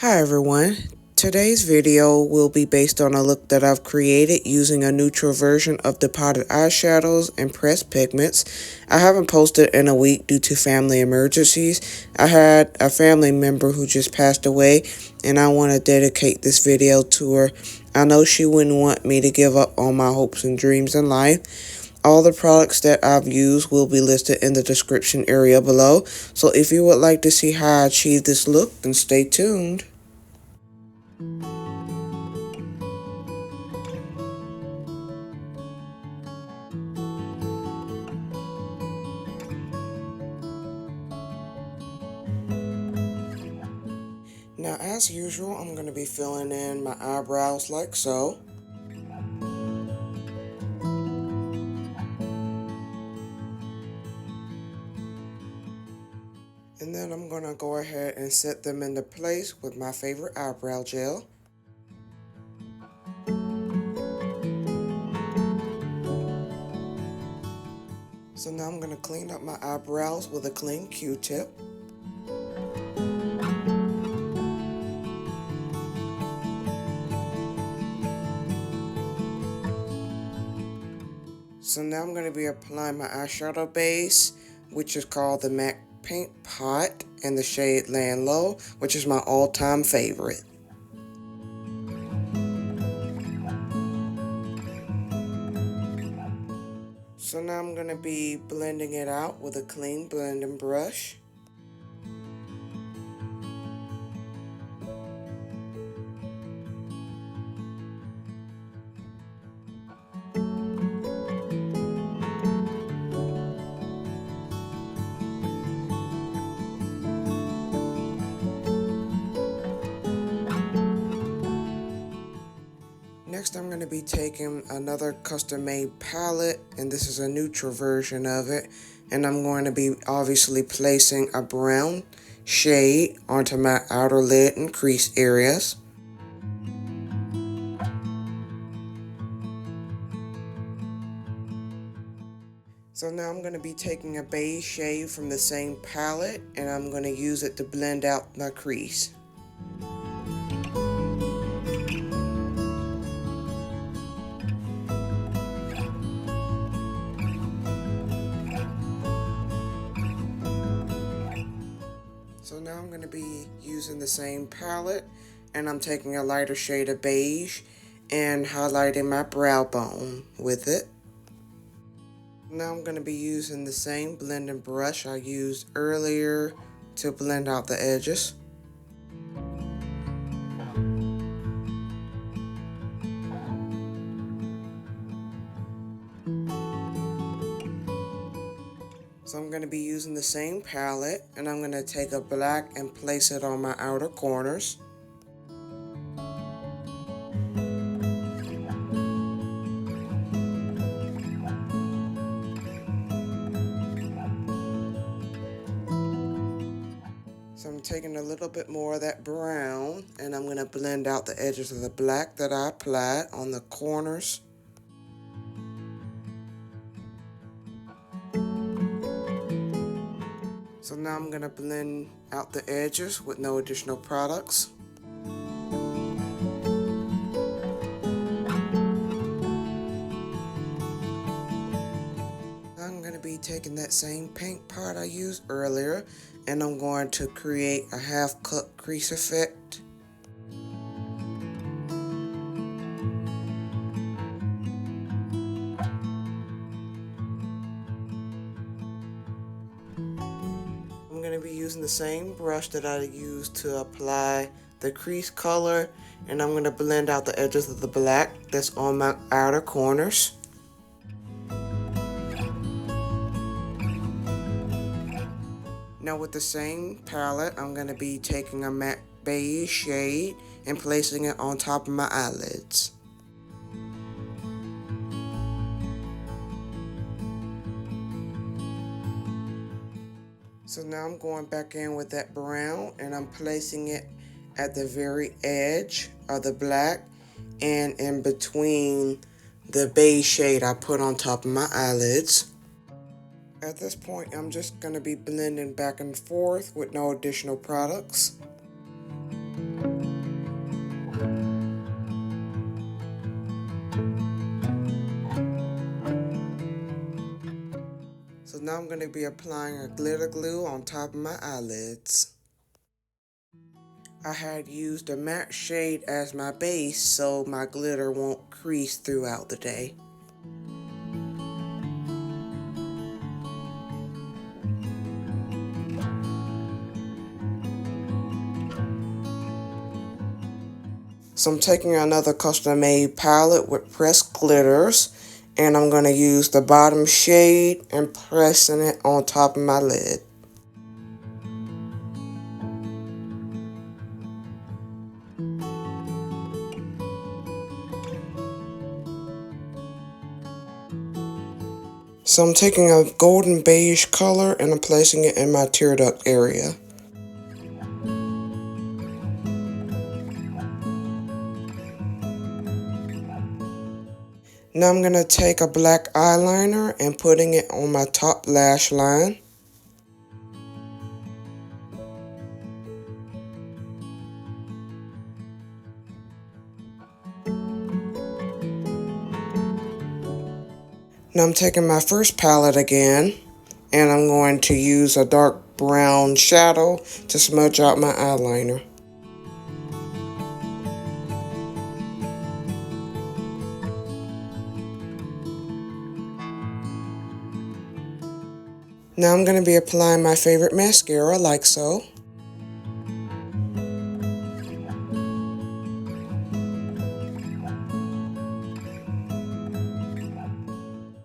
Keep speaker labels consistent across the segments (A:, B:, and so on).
A: Hi everyone. Today's video will be based on a look that I've created using a neutral version of the potted eyeshadows and pressed pigments. I haven't posted in a week due to family emergencies. I had a family member who just passed away and I want to dedicate this video to her. I know she wouldn't want me to give up on my hopes and dreams in life. All the products that I've used will be listed in the description area below. So if you would like to see how I achieved this look, then stay tuned. Now, as usual, I'm going to be filling in my eyebrows like so. And then I'm going to go ahead and set them into place with my favorite eyebrow gel. So now I'm going to clean up my eyebrows with a clean Q-tip. So now I'm going to be applying my eyeshadow base, which is called the MAC Paint Pot in the shade Land Low, which is my all-time favorite. So now I'm going to be blending it out with a clean blending brush. Next, I'm going to be taking another custom-made palette, and this is a neutral version of it, and I'm going to be obviously placing a brown shade onto my outer lid and crease areas. So now I'm going to be taking a beige shade from the same palette, and I'm going to use it to blend out my crease. So now I'm going to be using the same palette, and I'm taking a lighter shade of beige and highlighting my brow bone with it. Now I'm going to be using the same blending brush I used earlier to blend out the edges. So I'm going to be using the same palette, and I'm going to take a black and place it on my outer corners. So I'm taking a little bit more of that brown, and I'm going to blend out the edges of the black that I applied on the corners. So now I'm going to blend out the edges with no additional products. I'm going to be taking that same paint pot I used earlier, and I'm going to create a half cut crease effect. I'm going to be using the same brush that I used to apply the crease color, and I'm going to blend out the edges of the black that's on my outer corners. Now with the same palette, I'm going to be taking a matte beige shade and placing it on top of my eyelids. So now I'm going back in with that brown, and I'm placing it at the very edge of the black and in between the beige shade I put on top of my eyelids. At this point, I'm just going to be blending back and forth with no additional products. Now I'm going to be applying a glitter glue on top of my eyelids. I had used a matte shade as my base so my glitter won't crease throughout the day. So I'm taking another custom made palette with pressed glitters, and I'm going to use the bottom shade and pressing it on top of my lid. So I'm taking a golden beige color and I'm placing it in my tear duct area. Now I'm going to take a black eyeliner and putting it on my top lash line. Now I'm taking my first palette again and I'm going to use a dark brown shadow to smudge out my eyeliner. Now I'm going to be applying my favorite mascara like so.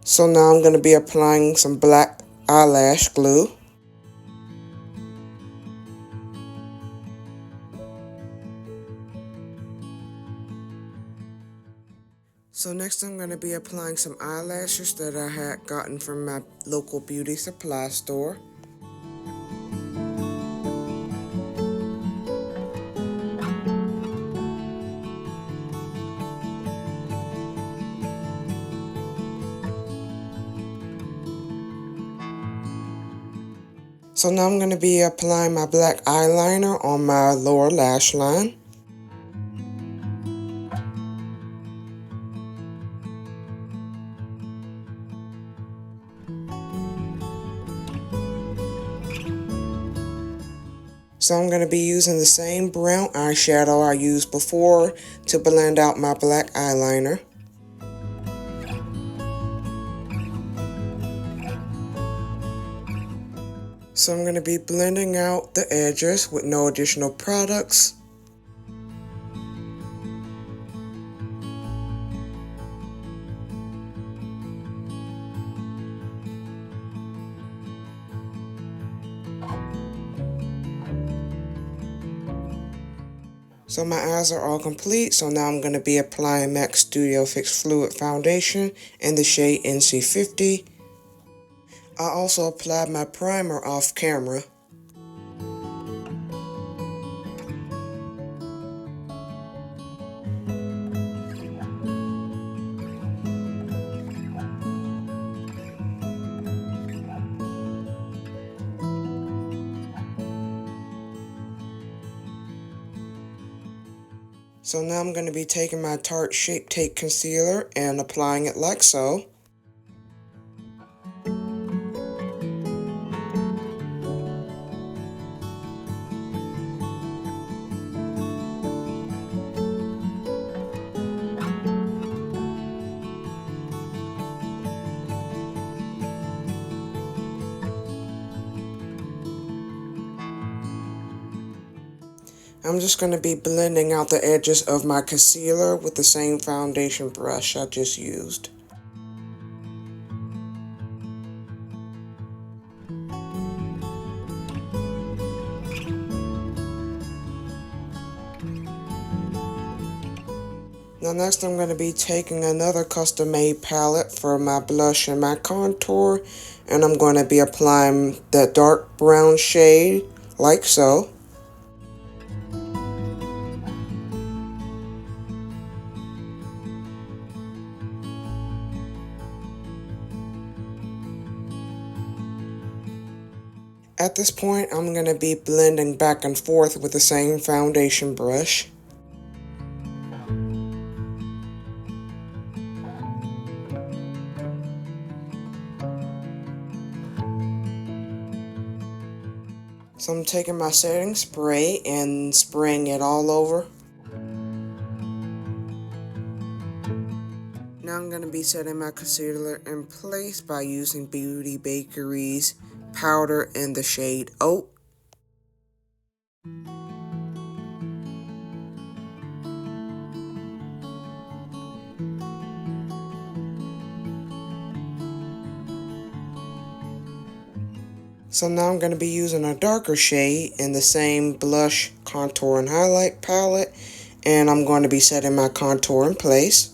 A: So now I'm going to be applying some black eyelash glue. So next I'm going to be applying some eyelashes that I had gotten from my local beauty supply store. So now I'm going to be applying my black eyeliner on my lower lash line. So I'm going to be using the same brown eyeshadow I used before to blend out my black eyeliner. So I'm going to be blending out the edges with no additional products. So my eyes are all complete, so now I'm going to be applying MAC Studio Fix Fluid Foundation in the shade NC50. I also applied my primer off camera. So now I'm going to be taking my Tarte Shape Tape Concealer and applying it like so. I'm just going to be blending out the edges of my concealer with the same foundation brush I just used. Now next I'm going to be taking another custom made palette for my blush and my contour, and I'm going to be applying that dark brown shade like so. At this point, I'm going to be blending back and forth with the same foundation brush. So I'm taking my setting spray and spraying it all over. Now I'm going to be setting my concealer in place by using Beauty Bakery's powder in the shade Oat. So now I'm going to be using a darker shade in the same blush, contour, and highlight palette, and I'm going to be setting my contour in place.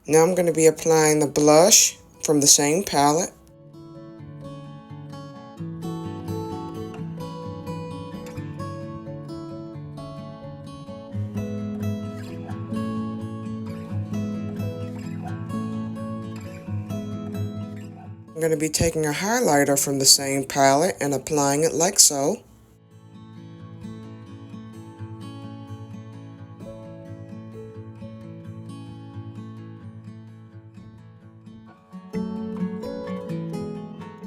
A: Now I'm going to be applying the blush from the same palette. I'm going to be taking a highlighter from the same palette and applying it like so.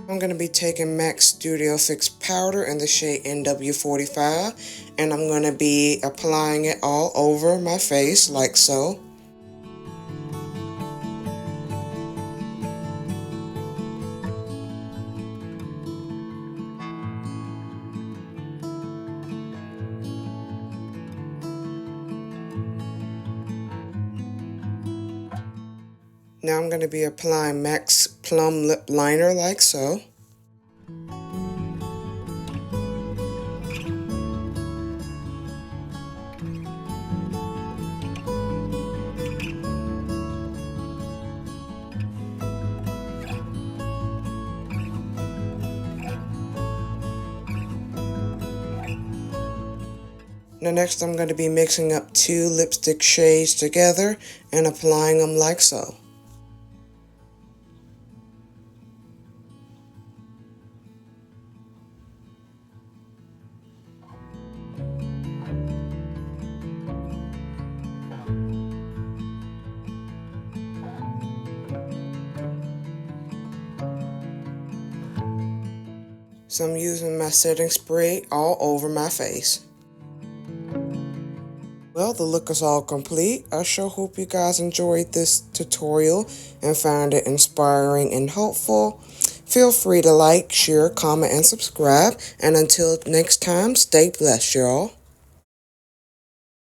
A: I'm going to be taking MAC Studio Fix powder in the shade NW45, and I'm going to be applying it all over my face like so. Now I'm going to be applying MAC's Plum Lip Liner like so. Now next I'm going to be mixing up two lipstick shades together and applying them like so. So I'm using my setting spray all over my face. Well, the look is all complete. I sure hope you guys enjoyed this tutorial and found it inspiring and helpful. Feel free to like, share, comment, and subscribe. And until next time, stay blessed, y'all.